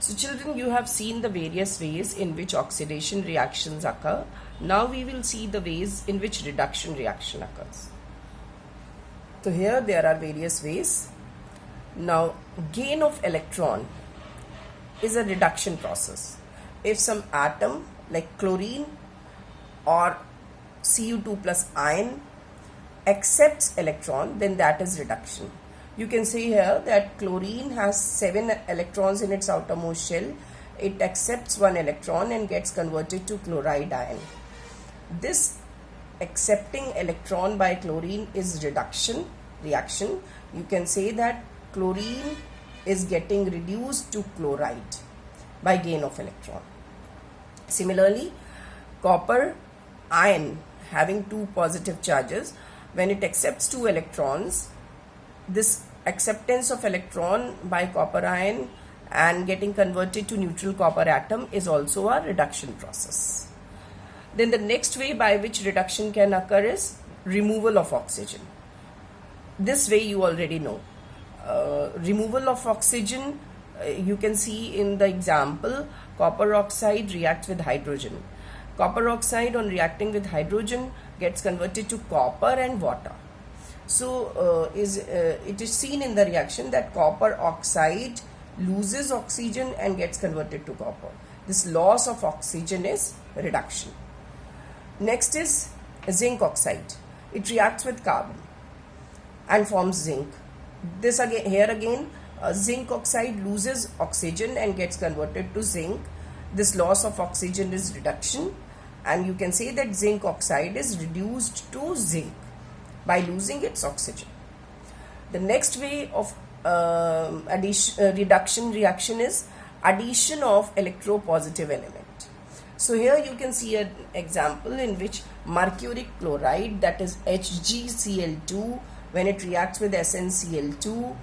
So children, you have seen the various ways in which oxidation reactions occur. Now we will see the ways in which reduction reaction occurs. So here there are various ways. Now gain of electron is a reduction process. If some atom like chlorine or Cu2 plus ion accepts electron, then that is reduction. You can see here that chlorine has 7 electrons in its outermost shell. It accepts 1 electron and gets converted to chloride ion. This accepting electron by chlorine is reduction reaction. You can say that chlorine is getting reduced to chloride by gain of electron. Similarly, copper ion having 2 positive charges, when it accepts 2 electrons, this acceptance of electron by copper ion and getting converted to neutral copper atom is also a reduction process. Then the next way by which reduction can occur is removal of oxygen. This way you already know. Removal of oxygen, you can see in the example, copper oxide reacts with hydrogen. Copper oxide on reacting with hydrogen gets converted to copper and water. So it is seen in the reaction that copper oxide loses oxygen and gets converted to copper. This loss of oxygen is reduction. Next is zinc oxide. It reacts with carbon and forms zinc. This again, here again, zinc oxide loses oxygen and gets converted to zinc. This loss of oxygen is reduction, and you can say that zinc oxide is reduced to zinc by losing its oxygen. The next way of reduction reaction is addition of electropositive element. So here you can see an example in which mercuric chloride, that is HgCl2, when it reacts with SnCl2,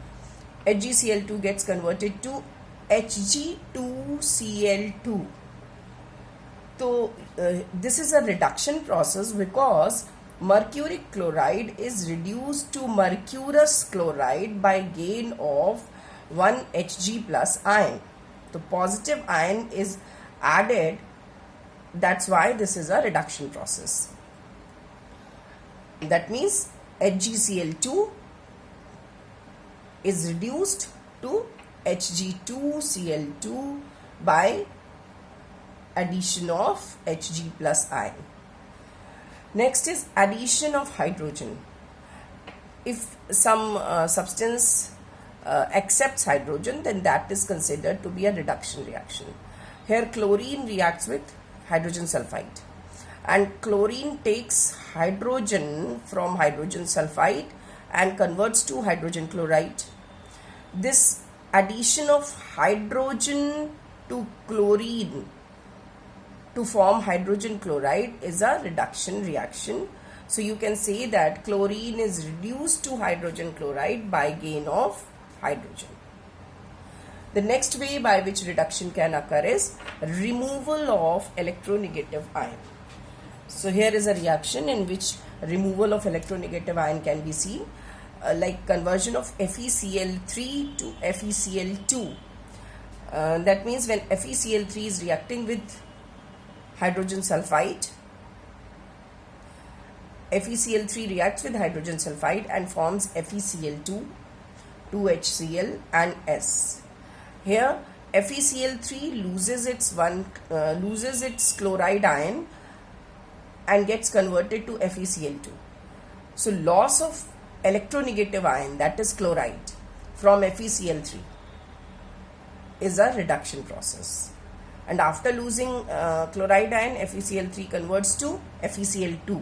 HgCl2 gets converted to Hg2Cl2. So this is a reduction process because mercuric chloride is reduced to mercurous chloride by gain of 1 Hg plus ion. The positive ion is added. That's why this is a reduction process. That means HgCl2 is reduced to Hg2Cl2 by addition of Hg plus ion. Next is addition of hydrogen. If some substance accepts hydrogen, then that is considered to be a reduction reaction. Here chlorine reacts with hydrogen sulfide, and chlorine takes hydrogen from hydrogen sulfide and converts to hydrogen chloride. This addition of hydrogen to chlorine to form hydrogen chloride is a reduction reaction. So you can say that chlorine is reduced to hydrogen chloride by gain of hydrogen. The next way by which reduction can occur is removal of electronegative ion. So here is a reaction in which removal of electronegative ion can be seen, like conversion of FeCl3 to FeCl2. That means when FeCl3 is reacting with hydrogen sulfide, FeCl3 reacts with hydrogen sulfide and forms FeCl2, 2HCl and S. Here FeCl3 loses its chloride ion and gets converted to FeCl2. So loss of electronegative ion, that is chloride, from FeCl3 is a reduction process. And after losing chloride ion, FeCl3 converts to FeCl2.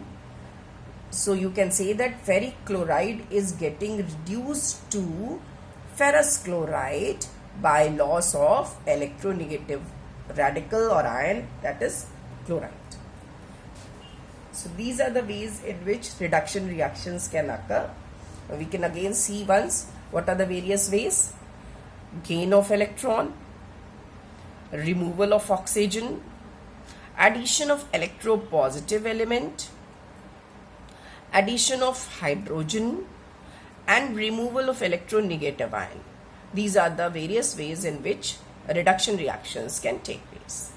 So you can say that ferric chloride is getting reduced to ferrous chloride by loss of electronegative radical or ion, that is chloride. So these are the ways in which reduction reactions can occur. We can again see once what are the various ways: gain of electron, removal of oxygen, addition of electropositive element, addition of hydrogen, and removal of electronegative ion. These are the various ways in which reduction reactions can take place.